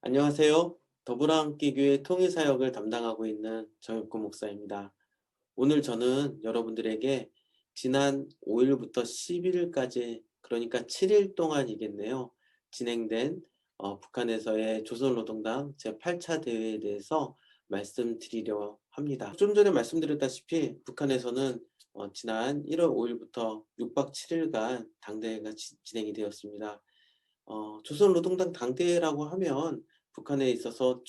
안녕하세요. 더불어함께교회 통일사역을 담당하고 있는 정혁구 목사입니다. 오늘 저는 여러분들에게 지난 5일부터 11일까지, 그러니까 7일 동안이겠네요, 진행된 북한에서의 조선노동당 제8차 대회에 대해서 말씀드리려 합니다. 좀 전에 말씀드렸다시피 북한에서는 지난 1월 5일부터 6박 7일간 당대회가 진행이 되었습니다. 조선노동당 당대회라고 하면 북한에 있어서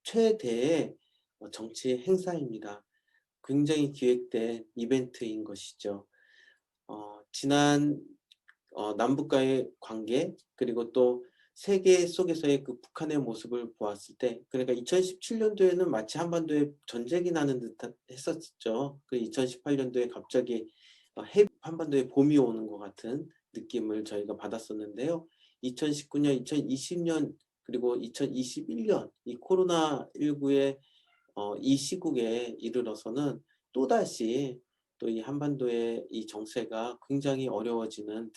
최대의 정치 행사입니다. 굉장히 기획된 이벤트인 것이죠. 지난 남북과의 관계, 그리고 또 세계 속에서의 그 북한의 모습을 보았을 때, 그러니까 2017년도에는 마치 한반도에 전쟁이 나는 듯 했었죠. 그 2018년도에 갑자기 한반도에 봄이 오는 것 같은 느낌을 저희가 받았었는데요. 2019년, 2020년, 그리고 2021년 이 코로나19의 이 시국에 이르러서는 또다시 또 이 한반도의 이 정세가 굉장히 어려워지는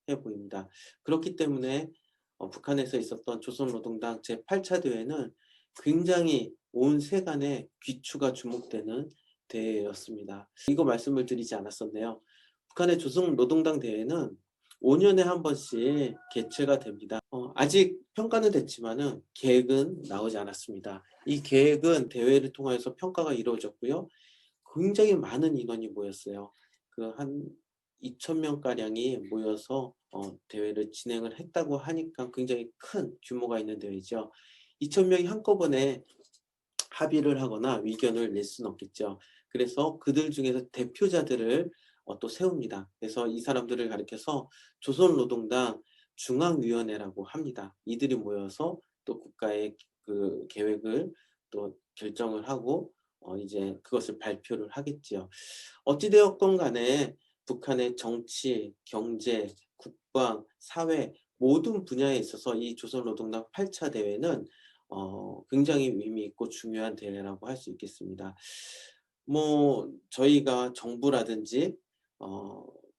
해 보입니다. 그렇기 때문에 북한에서 있었던 조선노동당 제8차 대회는 굉장히 온 세간의 귀추가 주목되는 대회였습니다. 이거 말씀을 드리지 않았었네요. 북한의 조선노동당 대회는 5년에 한 번씩 개최가 됩니다. 아직 평가는 됐지만은 계획은 나오지 않았습니다. 이 계획은 대회를 통해서 평가가 이루어졌고요. 굉장히 많은 인원이 모였어요. 그 한 2,000명 가량이 모여서 대회를 진행을 했다고 하니까 굉장히 큰 규모가 있는 대회죠. 2,000명이 한꺼번에 합의를 하거나 의견을 낼 수는 없겠죠. 그래서 그들 중에서 대표자들을 또 세웁니다. 그래서 이 사람들을 가리켜서 조선노동당 중앙위원회라고 합니다. 이들이 모여서 또 국가의 그 계획을 또 결정을 하고 이제 그것을 발표를 하겠지요. 어찌되었건 간에 북한의 정치, 경제, 국방, 사회 모든 분야에 있어서 이 조선노동당 8차 대회는 굉장히 의미 있고 중요한 대회라고 할 수 있겠습니다. 뭐 저희가 정부라든지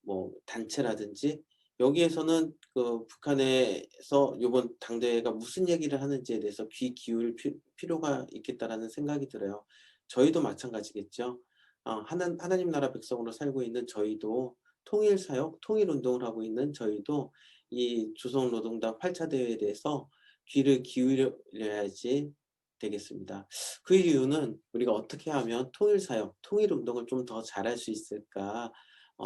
뭐 단체라든지 여기에서는 그 북한에서 요번 당대회가 무슨 얘기를 하는지에 대해서 귀 기울일 필요가 있겠다라는 생각이 들어요. 저희도 마찬가지겠죠. 하나님 나라 백성으로 살고 있는 저희도 통일사역, 통일운동을 하고 있는 저희도 이 조선노동당 8차 대회에 대해서 귀를 기울여야지 되겠습니다. 그 이유는 우리가 어떻게 하면 통일사역, 통일운동을 좀 더 잘할 수 있을까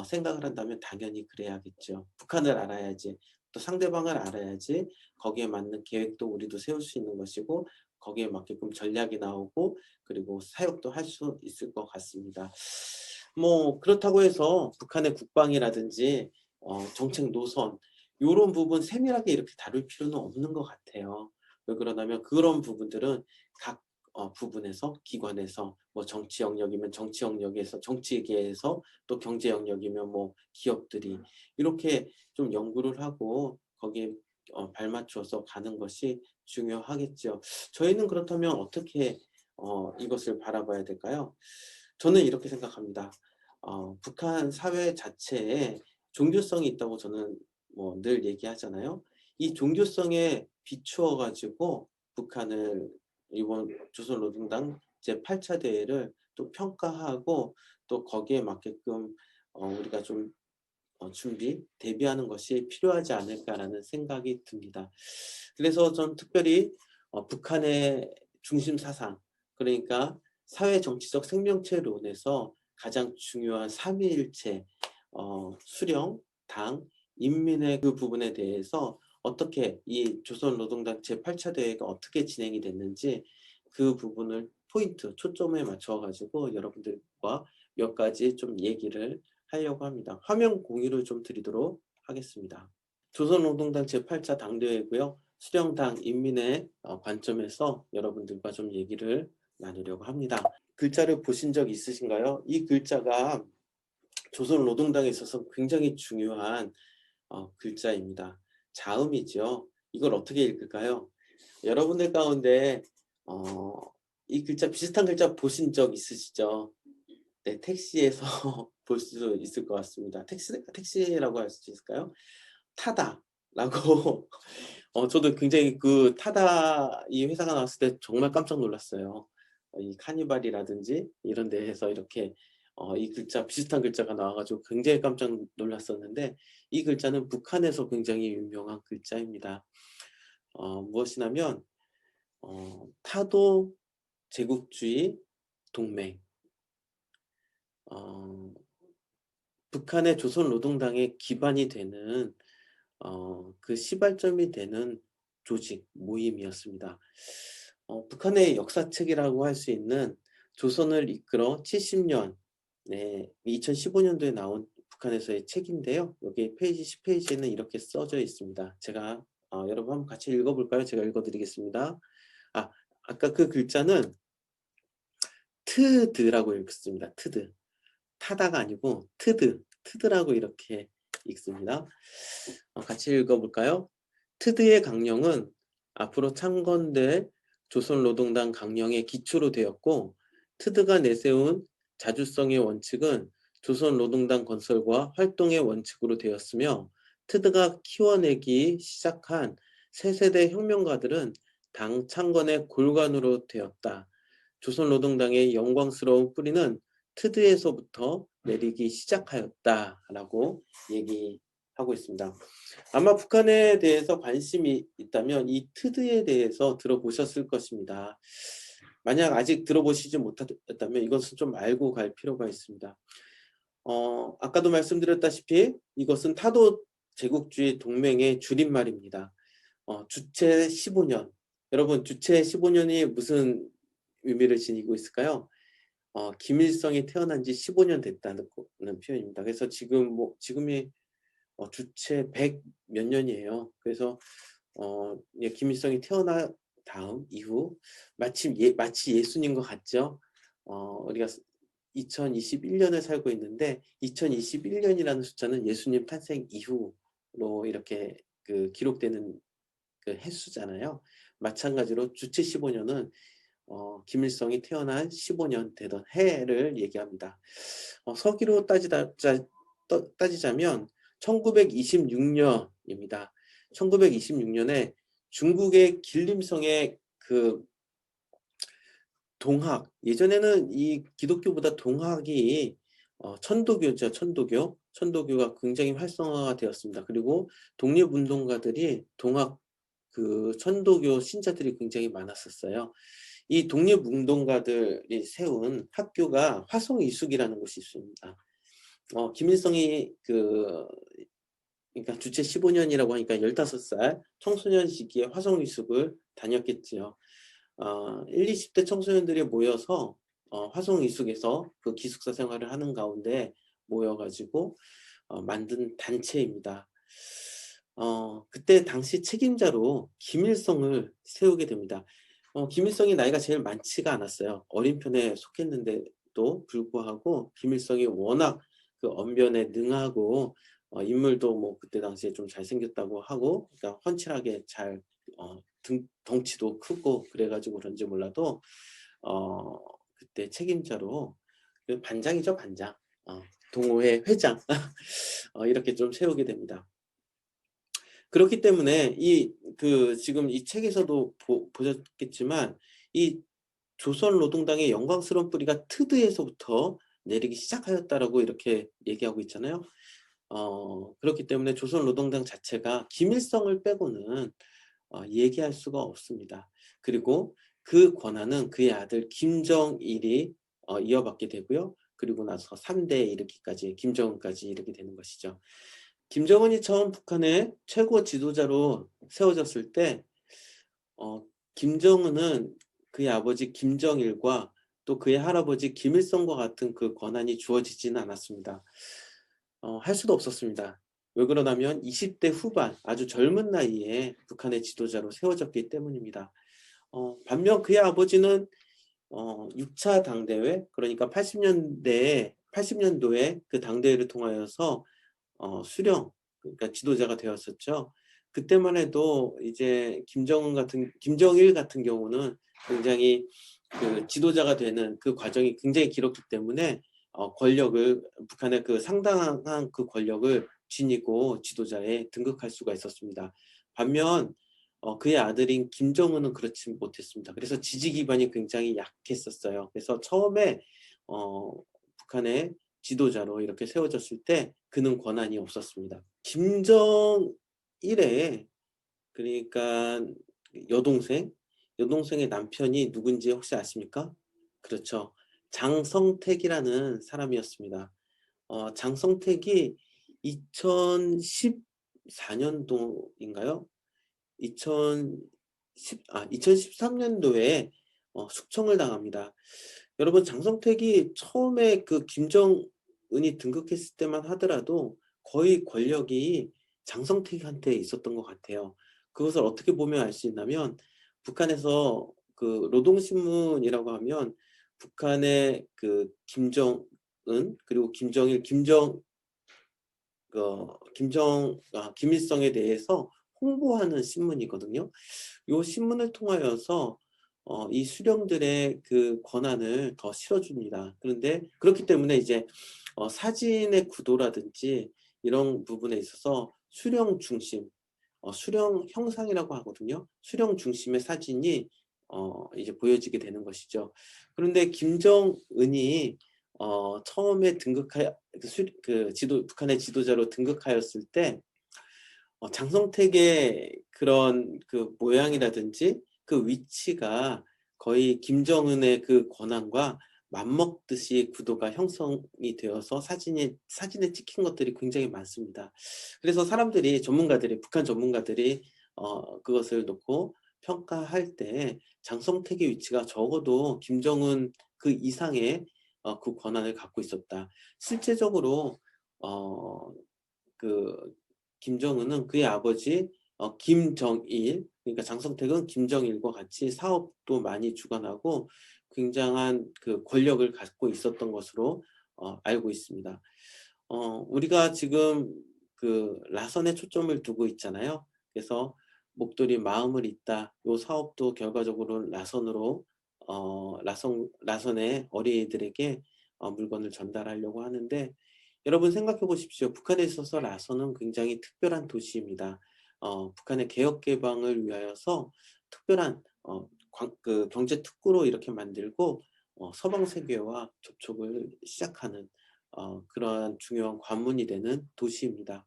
생각을 한다면 당연히 그래야겠죠. 북한을 알아야지, 또 상대방을 알아야지 거기에 맞는 계획도 우리도 세울 수 있는 것이고 거기에 맞게끔 전략이 나오고 그리고 사역도 할 수 있을 것 같습니다. 뭐 그렇다고 해서 북한의 국방이라든지 정책 노선 요런 부분 세밀하게 이렇게 다룰 필요는 없는 것 같아요. 왜 그러냐면 그런 부분들은 각 부분에서 기관에서 뭐 정치 영역이면 정치 영역에서 정치계에서 또 경제 영역이면 뭐 기업들이 이렇게 좀 연구를 하고 거기에 발맞춰서 가는 것이 중요하겠죠. 저희는 그렇다면 어떻게 이것을 바라봐야 될까요? 저는 이렇게 생각합니다. 북한 사회 자체에 종교성이 있다고 저는 뭐 늘 얘기하잖아요. 이 종교성에 비추어 가지고 북한을 이번 조선노동당 제8차 대회를 또 평가하고 또 거기에 맞게끔 우리가 좀 대비하는 것이 필요하지 않을까라는 생각이 듭니다. 그래서 전 특별히 북한의 중심 사상, 그러니까 사회 정치적 생명체론에서 가장 중요한 삼위일체, 수령, 당, 인민의 그 부분에 대해서 어떻게 이 조선노동당 제8차 대회가 어떻게 진행이 됐는지 그 부분을 포인트, 초점에 맞춰 가지고 여러분들과 몇 가지 좀 얘기를 하려고 합니다. 화면 공유를 좀 드리도록 하겠습니다. 조선노동당 제8차 당대회고요. 수령당 인민의 관점에서 여러분들과 좀 얘기를 나누려고 합니다. 글자를 보신 적 있으신가요? 이 글자가 조선노동당에 있어서 굉장히 중요한 글자입니다. 자음이죠. 이걸 어떻게 읽을까요? 여러분들 가운데 이 글자 비슷한 글자 보신 적 있으시죠? 네, 택시에서 볼 수 있을 것 같습니다. 택시라고 할 수 있을까요? 타다. 라고 저도 굉장히 그 타다 이 회사가 나왔을 때 정말 깜짝 놀랐어요. 이 카니발이라든지 이런 데에서 이렇게 이 글자 비슷한 글자가 나와 가지고 굉장히 깜짝 놀랐었는데 이 글자는 북한에서 굉장히 유명한 글자입니다. 무엇이냐면 타도 제국주의 동맹. 어 북한의 조선노동당의 기반이 되는 그 시발점이 되는 조직, 모임이었습니다. 북한의 역사책이라고 할 수 있는 조선을 이끌어 70년, 네, 2015년도에 나온 북한에서의 책인데요. 여기 페이지 10페이지에는 이렇게 써져 있습니다. 제가 여러분 한번 같이 읽어볼까요? 제가 읽어드리겠습니다. 아, 아까 그 글자는 트드라고 읽습니다. 트드. 타다가 아니고 트드라고 이렇게 읽습니다. 같이 읽어볼까요? 트드의 강령은 앞으로 창건될 조선노동당 강령의 기초로 되었고, 트드가 내세운 자주성의 원칙은 조선노동당 건설과 활동의 원칙으로 되었으며, 트드가 키워내기 시작한 새 세대 혁명가들은 당 창건의 골간으로 되었다. 조선노동당의 영광스러운 뿌리는 트드에서부터 내리기 시작하였다라고 얘기하고 있습니다. 아마 북한에 대해서 관심이 있다면 이 트드에 대해서 들어보셨을 것입니다. 만약 아직 들어보시지 못했다면 이것은 좀 알고 갈 필요가 있습니다. 아까도 말씀드렸다시피 이것은 타도 제국주의 동맹의 줄임말입니다. 주체 15년. 여러분, 주체 15년이 무슨 의미를 지니고 있을까요? 김일성이 태어난 지 15년 됐다는 표현입니다. 그래서 지금이 주체 100 몇 년이에요. 그래서 예, 김일성이 태어난 다음 이후 마치 예수님과 같죠. 우리가 2021년을 살고 있는데 2021년이라는 숫자는 예수님 탄생 이후로 이렇게 그 기록되는 그 횟수잖아요. 마찬가지로 주체 15년은 김일성이 태어난 15년 되던 해를 얘기합니다. 서기로 따지자면 1926년입니다. 1926년에 중국의 길림성의 그 동학, 예전에는 이 기독교보다 동학이 천도교죠. 천도교가 굉장히 활성화가 되었습니다. 그리고 독립운동가들이 동학 그 천도교 신자들이 굉장히 많았었어요. 이 독립운동가들이 세운 학교가 화성이숙이라는 곳이 있습니다. 김일성이 그러니까 주체 15년이라고 하니까 15살 청소년 시기에 화성이숙을 다녔겠지요. 1, 20대 청소년들이 모여서 화성이숙에서 그 기숙사 생활을 하는 가운데 모여가지고 만든 단체입니다. 그때 당시 책임자로 김일성을 세우게 됩니다. 김일성이 나이가 제일 많지가 않았어요. 어린 편에 속했는데도 불구하고 김일성이 워낙 그 언변에 능하고 인물도 뭐 그때 당시에 좀 잘생겼다고 하고 그러니까 훤칠하게 잘 덩치도 크고 그래가지고 그런지 몰라도 그때 책임자로 그 반장이죠, 반장. 동호회 회장 이렇게 좀 세우게 됩니다. 그렇기 때문에 지금 이 책에서도 보셨겠지만 이 조선노동당의 영광스러운 뿌리가 트드에서부터 내리기 시작하였다라고 이렇게 얘기하고 있잖아요. 그렇기 때문에 조선노동당 자체가 김일성을 빼고는 얘기할 수가 없습니다. 그리고 그 권한은 그의 아들 김정일이 이어받게 되고요. 그리고 나서 3대에 이르기까지 김정은까지 이르게 되는 것이죠. 김정은이 처음 북한의 최고 지도자로 세워졌을 때 김정은은 그의 아버지 김정일과 또 그의 할아버지 김일성과 같은 그 권한이 주어지지는 않았습니다. 할 수도 없었습니다. 왜 그러냐면 20대 후반 아주 젊은 나이에 북한의 지도자로 세워졌기 때문입니다. 반면 그의 아버지는 6차 당대회 그러니까 80년도에 그 당대회를 통하여서 수령 그러니까 지도자가 되었었죠. 그때만 해도 이제 김정일 같은 경우는 굉장히 그 지도자가 되는 그 과정이 굉장히 길었기 때문에 북한의 그 상당한 그 권력을 진이고 지도자에 등극할 수가 있었습니다. 반면 그의 아들인 김정은은 그렇지 못했습니다. 그래서 지지 기반이 굉장히 약했었어요. 그래서 처음에 북한의 지도자로 이렇게 세워졌을 때 그는 권한이 없었습니다. 김정일의 그러니까 여동생의 남편이 누군지 혹시 아십니까? 그렇죠. 장성택이라는 사람이었습니다. 장성택이 2014년도인가요? 2013년도에 숙청을 당합니다. 여러분, 장성택이 처음에 그 김정은이 등극했을 때만 하더라도 거의 권력이 장성택한테 있었던 것 같아요. 그것을 어떻게 보면 알 수 있냐면 북한에서 그 노동신문이라고 하면 북한의 그 김정은 그리고 김정일, 김일성에 대해서 홍보하는 신문이거든요. 요 신문을 통하여서 이 수령들의 그 권한을 더 실어줍니다. 그런데 그렇기 때문에 이제 사진의 구도라든지 이런 부분에 있어서 수령 중심, 수령 형상이라고 하거든요. 수령 중심의 사진이 이제 보여지게 되는 것이죠. 그런데 김정은이 처음에 북한의 지도자로 등극하였을 때 장성택의 그런 그 모양이라든지 그 위치가 거의 김정은의 그 권한과 맞먹듯이 구도가 형성이 되어서 사진에 찍힌 것들이 굉장히 많습니다. 그래서 북한 전문가들이 그것을 놓고 평가할 때 장성택의 위치가 적어도 김정은 그 이상의 그 권한을 갖고 있었다. 실제적으로 그 김정은은 그의 아버지 김정일, 그러니까 장성택은 김정일과 같이 사업도 많이 주관하고 굉장한 그 권력을 갖고 있었던 것으로 알고 있습니다. 우리가 지금 그 라선에 초점을 두고 있잖아요. 그래서 목도리 마음을 잇다. 요 사업도 결과적으로 라선의 어린이들에게 물건을 전달하려고 하는데 여러분 생각해 보십시오. 북한에 있어서 라선은 굉장히 특별한 도시입니다. 북한의 개혁 개방을 위하여서 특별한 그 경제 특구로 이렇게 만들고 서방 세계와 접촉을 시작하는 그러한 중요한 관문이 되는 도시입니다.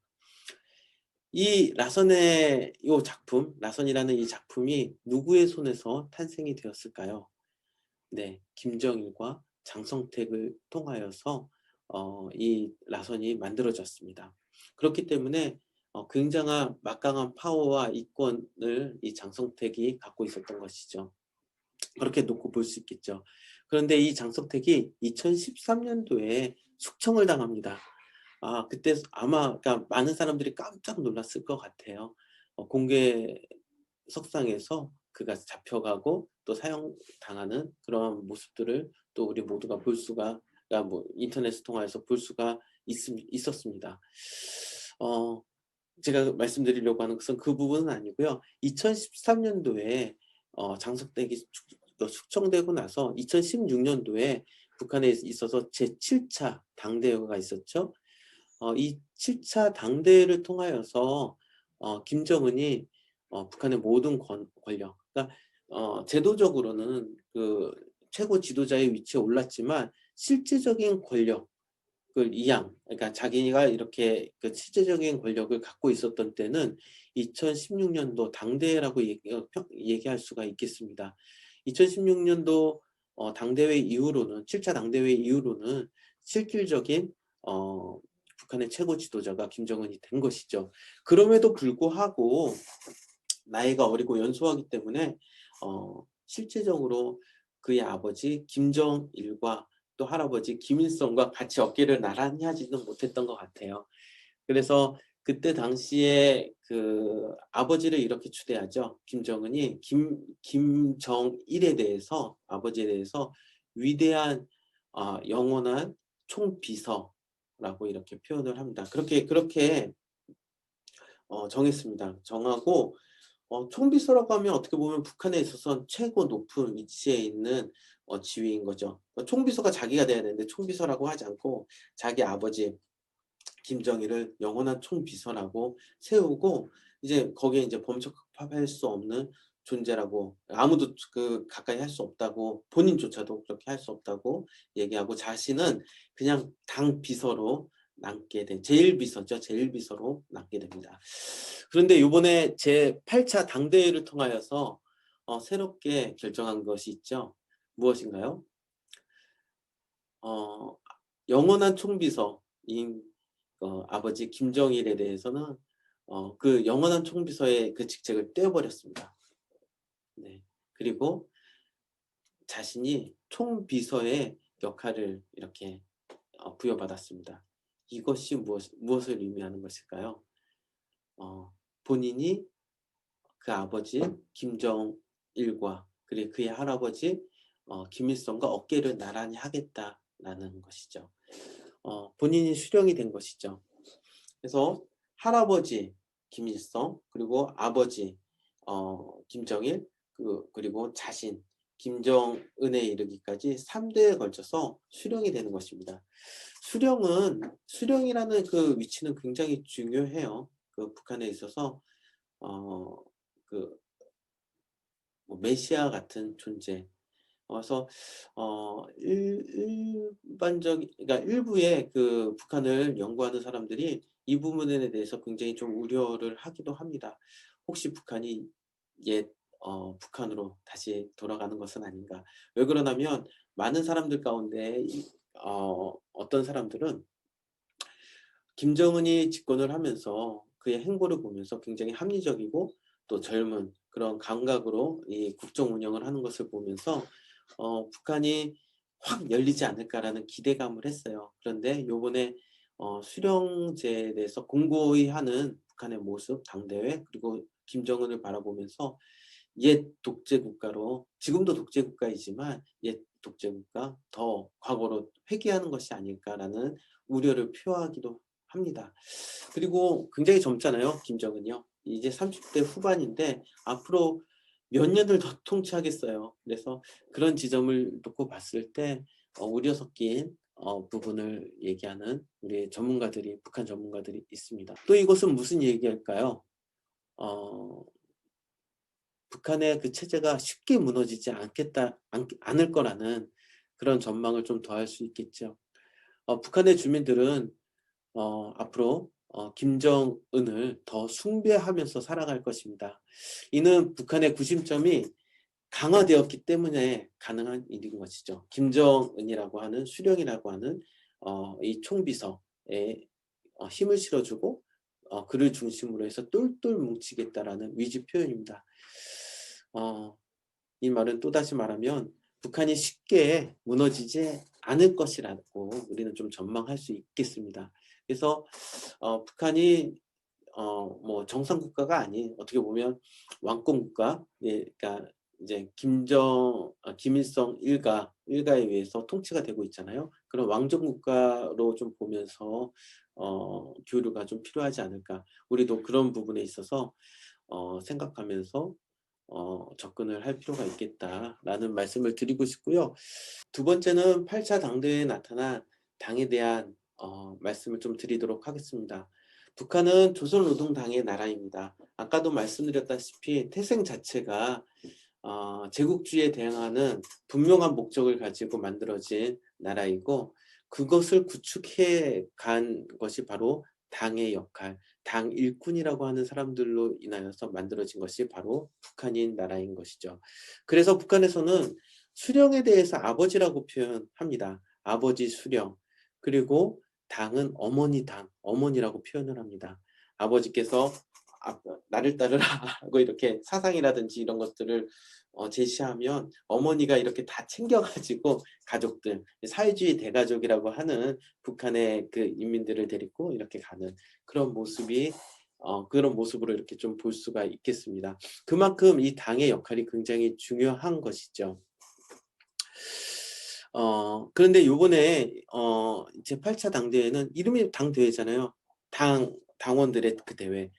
이 라선의 이 작품, 라선이라는 이 작품이 누구의 손에서 탄생이 되었을까요? 네, 김정일과 장성택을 통하여서 이 라선이 만들어졌습니다. 그렇기 때문에 굉장한 막강한 파워와 이권을 이 장성택이 갖고 있었던 것이죠. 그렇게 놓고 볼 수 있겠죠. 그런데 이 장성택이 2013년도에 숙청을 당합니다. 그때 아마 그러니까 많은 사람들이 깜짝 놀랐을 것 같아요. 공개 석상에서 그가 잡혀가고 또 사형당하는 그런 모습들을 또 우리 모두가 그러니까 뭐 인터넷을 통해서 볼 수가 있었습니다. 제가 말씀드리려고 하는 것은 그 부분은 아니고요. 2013년도에 장성택이 숙청되고 나서 2016년도에 북한에 있어서 제7차 당대회가 있었죠. 이 7차 당대회를 통하여서 김정은이 북한의 모든 권력, 그러니까 제도적으로는 그 최고 지도자의 위치에 올랐지만 실제적인 권력을 그러니까 자기가 이렇게 그 실제적인 권력을 갖고 있었던 때는 2016년도 당대회라고 얘기할 수가 있겠습니다. 2016년도 당대회 이후로는 7차 당대회 이후로는 실질적인 북한의 최고 지도자가 김정은이 된 것이죠. 그럼에도 불구하고 나이가 어리고 연소하기 때문에 실제적으로 그의 아버지 김정일과 또 할아버지 김일성과 같이 어깨를 나란히 하지는 못했던 것 같아요. 그래서 그때 당시에 그 아버지를 이렇게 추대하죠. 김정은이 김정일에 대해서 아버지에 대해서 위대한 영원한 총비서라고 이렇게 표현을 합니다. 그렇게 정했습니다. 정하고 총비서라고 하면 어떻게 보면 북한에 있어서 최고 높은 위치에 있는 지위인 거죠. 총비서가 자기가 돼야 되는데 총비서라고 하지 않고 자기 아버지 김정일을 영원한 총비서라고 세우고 이제 거기에 이제 범접할 수 없는 존재라고 아무도 가까이 할 수 없다고 본인조차도 그렇게 할 수 없다고 얘기하고 자신은 그냥 당 비서로 남게 된 제1비서죠. 제1비서로 남게 됩니다. 그런데 요번에 제8차 당대회를 통하여서 새롭게 결정한 것이 있죠. 무엇인가요? 어 영원한 총비서인 아버지 김정일에 대해서는 그 영원한 총비서의 그 직책을 떼어버렸습니다. 네. 그리고 자신이 총비서의 역할을 이렇게 부여받았습니다. 이것이 무엇을 의미하는 것일까요? 본인이 그 아버지 김정일과 그리고 그의 할아버지 김일성과 어깨를 나란히 하겠다라는 것이죠. 본인이 수령이 된 것이죠. 그래서 할아버지 김일성 그리고 아버지 김정일 그리고 자신 김정은에 이르기까지 3대에 걸쳐서 수령이 되는 것입니다. 수령이라는 그 위치는 굉장히 중요해요. 그 북한에 있어서 그 뭐 메시아 같은 존재. 그래서 일반적인 그러니까 일부의 그 북한을 연구하는 사람들이 이 부분에 대해서 굉장히 좀 우려를 하기도 합니다. 혹시 북한이 옛 북한으로 다시 돌아가는 것은 아닌가. 왜 그러냐면 많은 사람들 가운데 어떤 사람들은 김정은이 집권을 하면서 그의 행보를 보면서 굉장히 합리적이고 또 젊은 그런 감각으로 이 국정 운영을 하는 것을 보면서 북한이 확 열리지 않을까라는 기대감을 했어요. 그런데 요번에 수령제에 대해서 공고히 하는 북한의 모습, 당대회 그리고 김정은을 바라보면서 옛 독재국가로 지금도 독재국가이지만 옛 독재국가 더 과거로 회귀하는 것이 아닐까라는 우려를 표하기도 합니다. 그리고 굉장히 젊잖아요. 김정은이요. 이제 30대 후반인데 앞으로 몇 년을 더 통치하겠어요. 그래서 그런 지점을 놓고 봤을 때 우려 섞인 부분을 얘기하는 우리 전문가들이 북한 전문가들이 있습니다. 또 이것은 무슨 얘기일까요? 북한의 그 체제가 쉽게 무너지지 않을 거라는 그런 전망을 좀 더할 수 있겠죠. 북한의 주민들은 앞으로 김정은을 더 숭배하면서 살아갈 것입니다. 이는 북한의 구심점이 강화되었기 때문에 가능한 일인 것이죠. 김정은이라고 하는 수령이라고 하는 이 총비서에 힘을 실어주고 그를 중심으로 해서 똘똘 뭉치겠다라는 위지 표현입니다. 이 말은 또다시 말하면 북한이 쉽게 무너지지 않을 것이라고 우리는 좀 전망할 수 있겠습니다. 그래서 북한이 뭐 정상 국가가 아닌 어떻게 보면 왕권 국가, 예, 그러니까 이제 김일성 일가에 의해서 통치가 되고 있잖아요. 그런 왕정 국가로 좀 보면서 교류가 좀 필요하지 않을까. 우리도 그런 부분에 있어서 생각하면서 접근을 할 필요가 있겠다라는 말씀을 드리고 싶고요. 두 번째는 8차 당대회에 나타난 당에 대한 말씀을 좀 드리도록 하겠습니다. 북한은 조선노동당의 나라입니다. 아까도 말씀드렸다시피 태생 자체가 제국주의에 대항하는 분명한 목적을 가지고 만들어진 나라이고 그것을 구축해 간 것이 바로 당의 역할, 당 일꾼이라고 하는 사람들로 인하여서 만들어진 것이 바로 북한인 나라인 것이죠. 그래서 북한에서는 수령에 대해서 아버지라고 표현합니다. 아버지 수령. 그리고 당은 어머니 당, 어머니라고 표현을 합니다. 아버지께서 나를 따르라 하고 이렇게 사상이라든지 이런 것들을 제시하면 어머니가 이렇게 다 챙겨가지고 가족들, 사회주의 대가족이라고 하는 북한의 그 인민들을 데리고 이렇게 가는 그런 모습이 그런 모습으로 이렇게 좀 볼 수가 있겠습니다. 그만큼 이 당의 역할이 굉장히 중요한 것이죠. 그런데 요번에 제8차 당대회는 이름이 당대회잖아요. 당원들의 그 대회.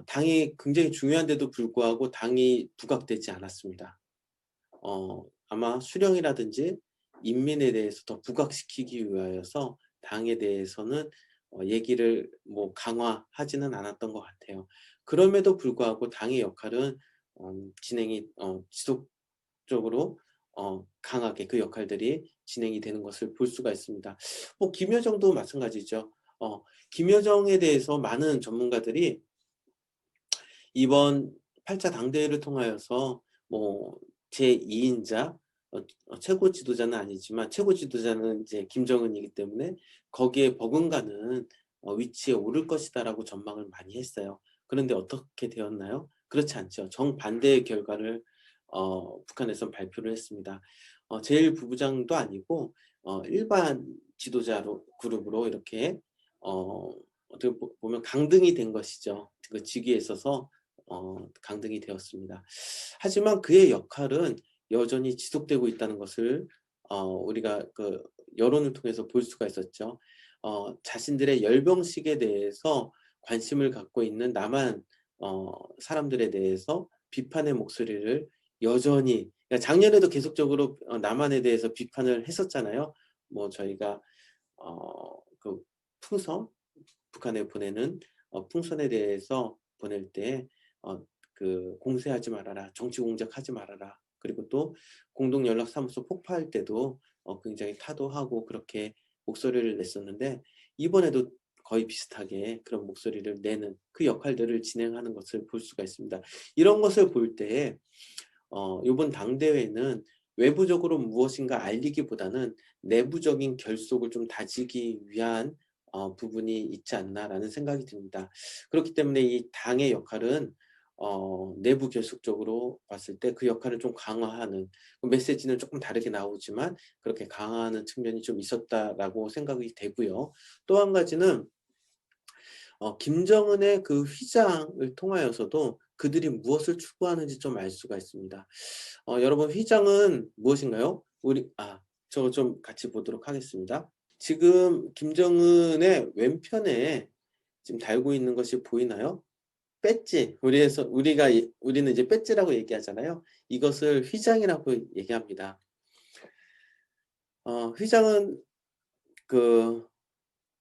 당이 굉장히 중요한데도 불구하고 당이 부각되지 않았습니다. 아마 수령이라든지 인민에 대해서 더 부각시키기 위하여서 당에 대해서는 얘기를 뭐 강화하지는 않았던 것 같아요. 그럼에도 불구하고 당의 역할은 진행이 지속적으로 강하게 그 역할들이 진행이 되는 것을 볼 수가 있습니다. 뭐 김여정도 마찬가지죠. 김여정에 대해서 많은 전문가들이 이번 8차 당대회를 통하여서 뭐 제2 인자 최고 지도자는 아니지만 최고 지도자는 이제 김정은이기 때문에 거기에 버금가는 위치에 오를 것이다라고 전망을 많이 했어요. 그런데 어떻게 되었나요? 그렇지 않죠. 정반대의 결과를 북한에선 발표를 했습니다. 제1부부장도 아니고 일반 지도자로 그룹으로 이렇게 어떻게 보면 강등이 된 것이죠. 그 직위에 있어서 강등이 되었습니다. 하지만 그의 역할은 여전히 지속되고 있다는 것을 우리가 그 여론을 통해서 볼 수가 있었죠. 자신들의 열병식에 대해서 관심을 갖고 있는 남한 사람들에 대해서 비판의 목소리를 여전히, 그러니까 작년에도 계속적으로 남한에 대해서 비판을 했었잖아요. 뭐 저희가 그 풍선, 북한에 보내는 풍선에 대해서 보낼 때 그 "공세하지 말아라. 정치 공작하지 말아라." 그리고 또 공동연락사무소 폭파할 때도 굉장히 타도하고 그렇게 목소리를 냈었는데, 이번에도 거의 비슷하게 그런 목소리를 내는 그 역할들을 진행하는 것을 볼 수가 있습니다. 이런 것을 볼 때에 요번 당대회는 외부적으로 무엇인가 알리기보다는 내부적인 결속을 좀 다지기 위한 부분이 있지 않나라는 생각이 듭니다. 그렇기 때문에 이 당의 역할은 내부 결속적으로 봤을 때 그 역할을 좀 강화하는, 그 메시지는 조금 다르게 나오지만 그렇게 강화하는 측면이 좀 있었다라고 생각이 되고요. 또 한 가지는 김정은의 그 휘장을 통하여서도 그들이 무엇을 추구하는지 좀 알 수가 있습니다. 여러분, 휘장은 무엇인가요? 저거 좀 같이 보도록 하겠습니다. 지금 김정은의 왼편에 지금 달고 있는 것이 보이나요? 배지. 우리는 이제 배지라고 얘기하잖아요. 이것을 휘장이라고 얘기합니다. 휘장은 그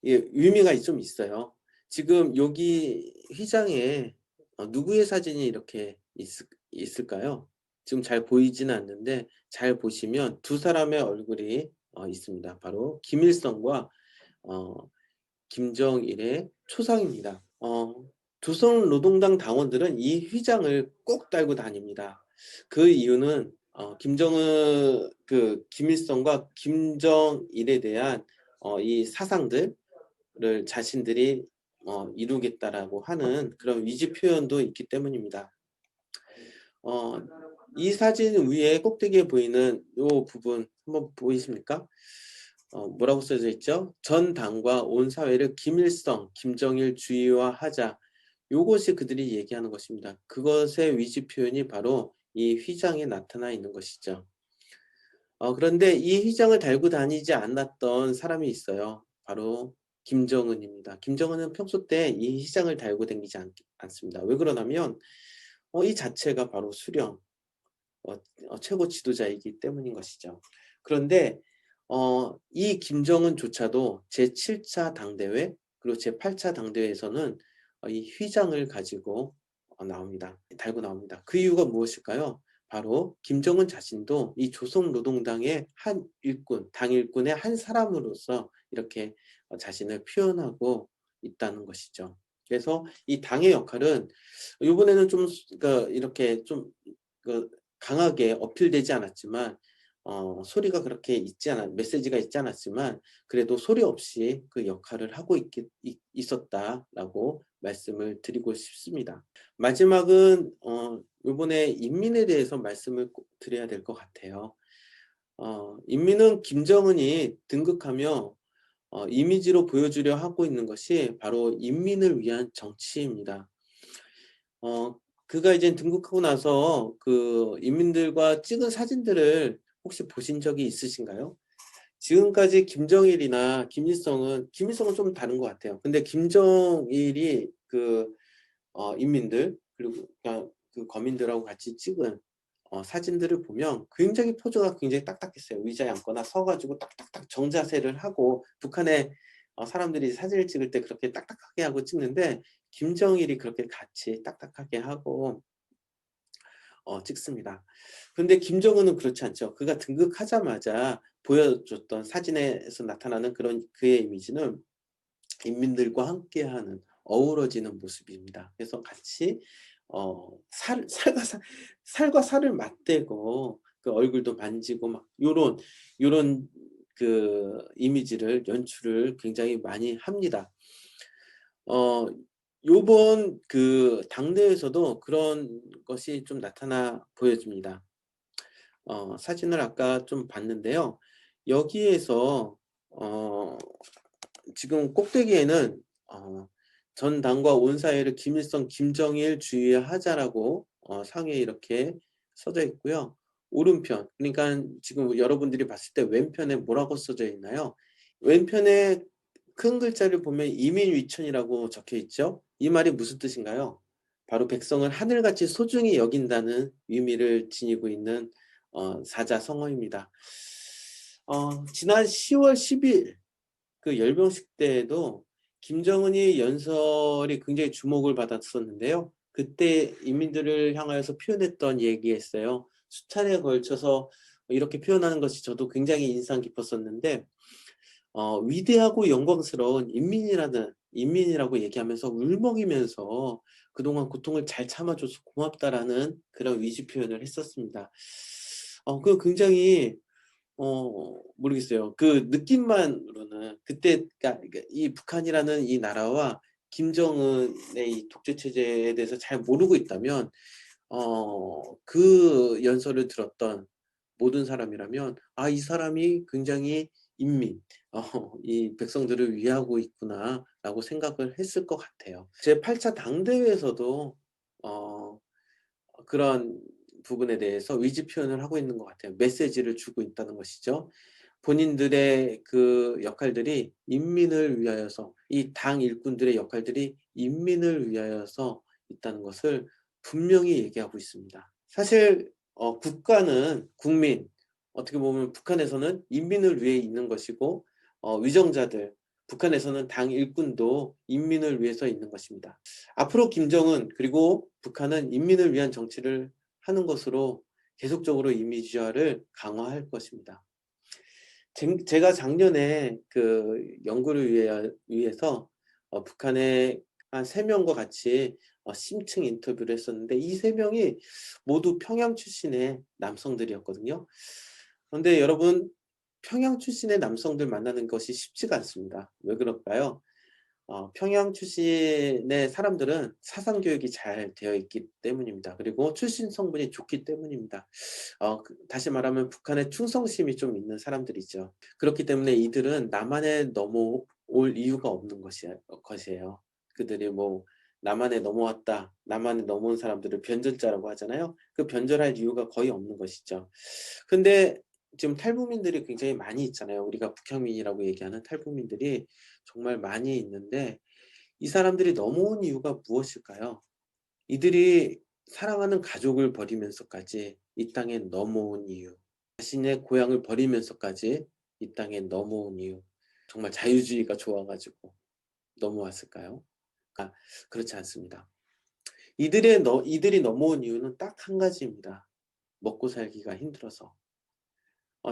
의미가 좀 있어요. 지금 여기 휘장에 누구의 사진이 이렇게 있을까요? 지금 잘 보이지는 않는데 잘 보시면 두 사람의 얼굴이 있습니다. 바로 김일성과 어 김정일의 초상입니다. 조선노동당 당원들은 이 휘장을 꼭 달고 다닙니다. 그 이유는 김일성과 김정일에 대한 이 사상들을 자신들이 이루겠다라고 하는 그런 의지 표현도 있기 때문입니다. 어 이 사진 위에 꼭대기에 보이는 요 부분 한번 보이십니까? 뭐라고 써져 있죠? "전 당과 온 사회를 김일성, 김정일 주의화하자." 요것이 그들이 얘기하는 것입니다. 그것의 위지 표현이 바로 이 휘장에 나타나 있는 것이죠. 그런데 이 휘장을 달고 다니지 않았던 사람이 있어요. 바로 김정은입니다. 김정은은 평소 때 이 휘장을 달고 다니지 않습니다. 왜 그러냐면 이 자체가 바로 수령, 최고 지도자이기 때문인 것이죠. 그런데 이 김정은조차도 제7차 당대회 그리고 제8차 당대회에서는 이 휘장을 가지고 나옵니다. 달고 나옵니다. 그 이유가 무엇일까요? 바로 김정은 자신도 이 조선노동당의 한 일꾼, 당 일꾼의 한 사람으로서 이렇게 자신을 표현하고 있다는 것이죠. 그래서 이 당의 역할은 요번에는 좀 그러니까 이렇게 좀 그 강하게 어필되지 않았지만 소리가 그렇게 메시지가 있지 않았지만 그래도 소리 없이 그 역할을 하고 있었다라고 말씀을 드리고 싶습니다. 마지막은 요번에 인민에 대해서 말씀을 꼭 드려야 될 것 같아요. 인민은 김정은이 등극하며 이미지로 보여주려 하고 있는 것이 바로 인민을 위한 정치입니다. 어 그가 이제 등극하고 나서 그 인민들과 찍은 사진들을 혹시 보신 적이 있으신가요? 지금까지 김일성은 좀 다른 것 같아요. 근데 김정일이 인민들 그리고 그러니까 그 거민들하고 같이 찍은 사진들을 보면 굉장히 포즈가 굉장히 딱딱했어요. 의자에 앉거나 서 가지고 딱딱딱 정자세를 하고 북한의 사람들이 사진을 찍을 때 그렇게 딱딱하게 하고 찍는데 김정일이 그렇게 같이 딱딱하게 하고 찍습니다. 그런데 김정은은 그렇지 않죠. 그가 등극하자마자 보여줬던 사진에서 나타나는 그런 그의 이미지는 인민들과 함께하는 어우러지는 모습입니다. 그래서 같이 살과 살을 맞대고 그 얼굴도 만지고 막 요런 그 이미지를 연출을 굉장히 많이 합니다. 어 요번 그 당대에서도 그런 것이 좀 나타나 보여집니다. 사진을 아까 좀 봤는데요. 여기에서 어 지금 꼭대기에는 전 당과 온 사회를 김일성, 김정일 주의에 하자라고 상에 이렇게 써져 있고요. 오른편, 그러니까 지금 여러분들이 봤을 때 왼편에 뭐라고 써져 있나요? 왼편에 큰 글자를 보면 이민위천이라고 적혀 있죠. 이 말이 무슨 뜻인가요? 바로 백성을 하늘같이 소중히 여긴다는 의미를 지니고 있는 사자성어입니다. 지난 10월 10일 그 열병식 때에도 김정은이 연설이 굉장히 주목을 받았었는데요. 그때 인민들을 향하여서 표현했던 얘기가 있어요. 수차례에 걸쳐서 이렇게 표현하는 것이 저도 굉장히 인상 깊었었는데 위대하고 영광스러운 인민이라고 얘기하면서 울먹이면서 그동안 고통을 잘 참아줘서 고맙다라는 그런 위지 표현을 했었습니다. 그 굉장히 모르겠어요. 그 느낌만으로는 그때 그러니까 이 북한이라는 이 나라와 김정은의 이 독재 체제에 대해서 잘 모르고 있다면 그 연설을 들었던 모든 사람이라면 '아 이 사람이 굉장히 인민 이 백성들을 위하고 있구나.'라고 생각을 했을 것 같아요. 제8 차 당대회에서도 어 그런 부분에 대해서 의지 표현을 하고 있는 것 같아요. 메시지를 주고 있다는 것이죠. 본인들의 그 역할들이 인민을 위하여서 이 당 일꾼들의 역할들이 인민을 위하여서 있다는 것을 분명히 얘기하고 있습니다. 사실 국가는 국민, 어떻게 보면 북한에서는 인민을 위해 있는 것이고 위정자들, 북한에서는 당 일꾼도 인민을 위해서 있는 것입니다. 앞으로 김정은 그리고 북한은 인민을 위한 정치를 하는 것으로 계속적으로 이미지화를 강화할 것입니다. 제가 작년에 그 연구를 위해서 북한의 한 3명과 같이 심층 인터뷰를 했었는데 이 3명이 모두 평양 출신의 남성들이었거든요. 그런데 여러분 평양 출신의 남성들 만나는 것이 쉽지가 않습니다. 왜 그럴까요? 평양 출신의 사람들은 사상 교육이 잘 되어 있기 때문입니다. 그리고 출신 성분이 좋기 때문입니다. 다시 말하면 북한에 충성심이 좀 있는 사람들이죠. 그렇기 때문에 이들은 남한에 넘어올 이유가 없는 것이에요. 그들이 뭐 남한에 넘어왔다, 남한에 넘어온 사람들을 변절자라고 하잖아요. 그 변절할 이유가 거의 없는 것이죠. 근데 지금 탈북민들이 굉장히 많이 있잖아요. 우리가 북향민이라고 얘기하는 탈북민들이 정말 많이 있는데 이 사람들이 넘어온 이유가 무엇일까요? 이들이 사랑하는 가족을 버리면서까지 이 땅에 넘어온 이유, 자신의 고향을 버리면서까지 이 땅에 넘어온 이유, 정말 자유주의가 좋아 가지고 넘어왔을까요? 그렇지 않습니다. 이들이 넘어온 이유는 딱 한 가지입니다. 먹고 살기가 힘들어서.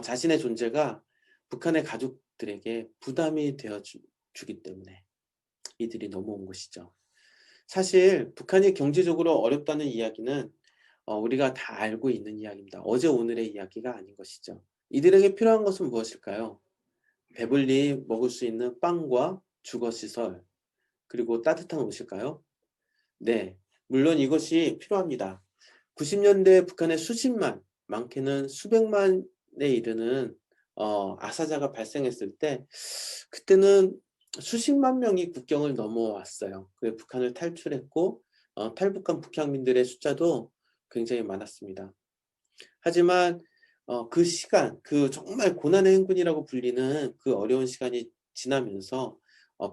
자신의 존재가 북한의 가족들에게 부담이 되어 주기 때문에 이들이 넘어온 것이죠. 사실 북한이 경제적으로 어렵다는 이야기는 우리가 다 알고 있는 이야기입니다. 어제 오늘의 이야기가 아닌 것이죠. 이들에게 필요한 것은 무엇일까요? 배불리 먹을 수 있는 빵과 주거시설, 그리고 따뜻한 옷일까요? 네, 물론 이것이 필요합니다. 90년대 북한의 수십만, 많게는 수백만에 이르는 아사자가 발생했을 때 그때는 수십만 명이 국경을 넘어왔어요. 북한을 탈출했고 탈북한 북향민들의 숫자도 굉장히 많았습니다. 하지만 그 시간, 그 정말 고난의 행군이라고 불리는 그 어려운 시간이 지나면서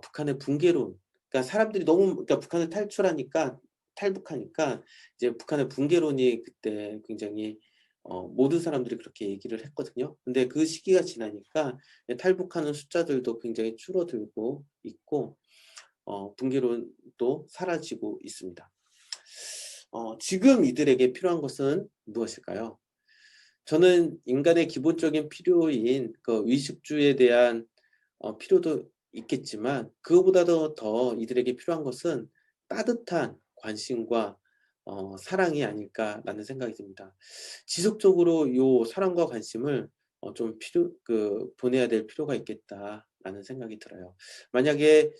북한의 붕괴론, 그러니까 사람들이 너무 그러니까 북한을 탈출하니까 탈북하니까 이제 북한의 붕괴론이 그때 굉장히 모든 사람들이 그렇게 얘기를 했거든요. 근데 그 시기가 지나니까 탈북하는 숫자들도 굉장히 줄어들고 있고 분기론도 사라지고 있습니다. 지금 이들에게 필요한 것은 무엇일까요? 저는 인간의 기본적인 필요인 그 의식주에 대한 필요도 있겠지만 그거보다도 더 이들에게 필요한 것은 따뜻한 관심과 사랑이 아닐까라는 생각이 듭니다. 지속적으로 요 사랑과 관심을 좀 보내야 될 필요가 있겠다라는 생각이 들어요. 만약에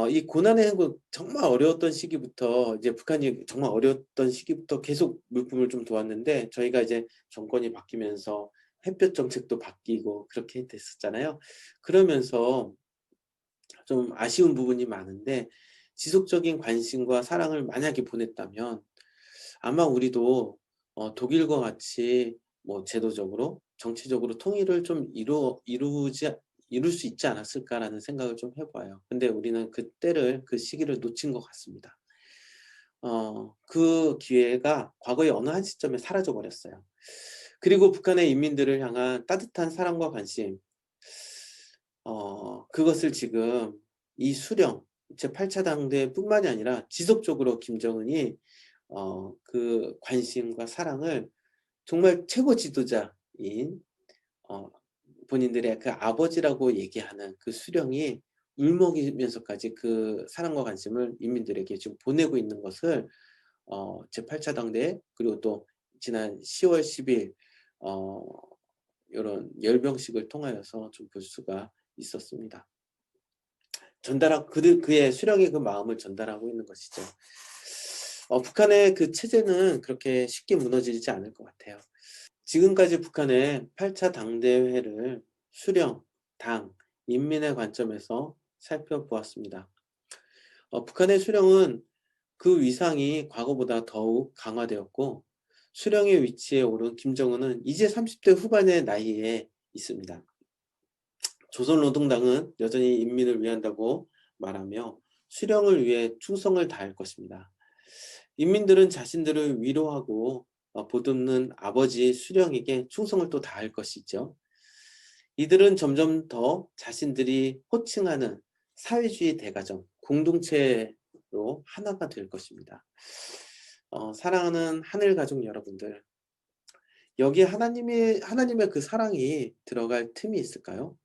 이 고난의 행군 정말 어려웠던 시기부터 이제 북한이 정말 어려웠던 시기부터 계속 물품을 좀 도왔는데 저희가 이제 정권이 바뀌면서 햇볕 정책도 바뀌고 그렇게 됐었잖아요. 그러면서 좀 아쉬운 부분이 많은데 지속적인 관심과 사랑을 만약에 보냈다면 아마 우리도 독일과 같이 뭐 제도적으로 정치적으로 통일을 좀 이룰 수 있지 않았을까라는 생각을 좀 해 봐요. 근데 우리는 그 시기를 놓친 것 같습니다. 그 기회가 과거의 어느 한 시점에 사라져 버렸어요. 그리고 북한의 인민들을 향한 따뜻한 사랑과 관심, 그것을 지금 이 수령 제8 차 당대뿐만이 아니라 지속적으로 김정은이 그 관심과 사랑을 정말 최고 지도자인 어 본인들의 그 아버지라고 얘기하는 그 수령이 울먹이면서까지 그 사랑과 관심을 인민들에게 지금 보내고 있는 것을 제8 차 당대 그리고 또 지난 10월 10일 어 요런 열병식을 통하여서 좀 볼 수가 있었습니다. 그의 수령의 그 마음을 전달하고 있는 것이죠. 북한의 그 체제는 그렇게 쉽게 무너지지 않을 것 같아요. 지금까지 북한의 8차 당대회를 수령, 당, 인민의 관점에서 살펴보았습니다. 북한의 수령은 그 위상이 과거보다 더욱 강화되었고 수령의 위치에 오른 김정은은 이제 30대 후반의 나이에 있습니다. 조선노동당은 여전히 인민을 위한다고 말하며 수령을 위해 충성을 다할 것입니다. 인민들은 자신들을 위로하고 보듬는 아버지 수령에게 충성을 또 다할 것이죠. 이들은 점점 더 자신들이 호칭하는 사회주의 대가정, 공동체로 하나가 될 것입니다. 사랑하는 하늘 가족 여러분들, 여기에 하나님의 그 사랑이 들어갈 틈이 있을까요?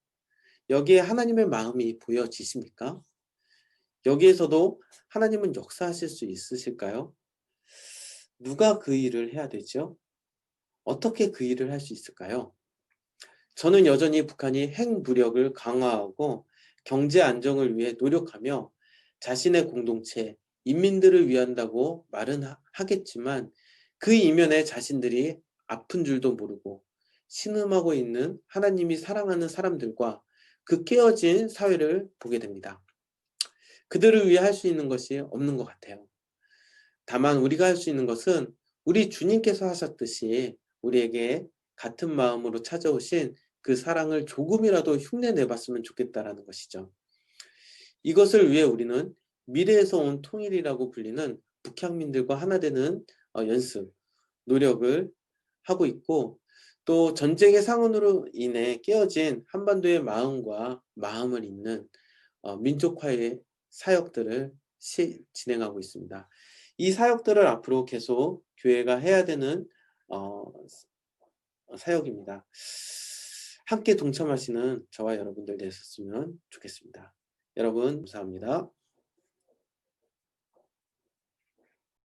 여기에 하나님의 마음이 보여지십니까? 여기에서도 하나님은 역사하실 수 있으실까요? 누가 그 일을 해야 되죠? 어떻게 그 일을 할 수 있을까요? 저는 여전히 북한이 핵무력을 강화하고 경제 안정을 위해 노력하며 자신의 공동체, 인민들을 위한다고 말은 하겠지만 그 이면에 자신들이 아픈 줄도 모르고 신음하고 있는 하나님이 사랑하는 사람들과 그 깨어진 사회를 보게 됩니다. 그들을 위해 할 수 있는 것이 없는 것 같아요. 다만 우리가 할 수 있는 것은 우리 주님께서 하셨듯이 우리에게 같은 마음으로 찾아오신 그 사랑을 조금이라도 흉내내 봤으면 좋겠다라는 것이죠. 이것을 위해 우리는 미래에서 온 통일이라고 불리는 북향민들과 하나 되는 연습, 노력을 하고 있고 또 전쟁의 상흔으로 인해 깨어진 한반도의 마음과 마음을 잇는 민족화의 사역들을 진행하고 있습니다. 이 사역들을 앞으로 계속 교회가 해야 되는 어, 사역입니다. 함께 동참하시는 저와 여러분들 되셨으면 좋겠습니다. 여러분 감사합니다.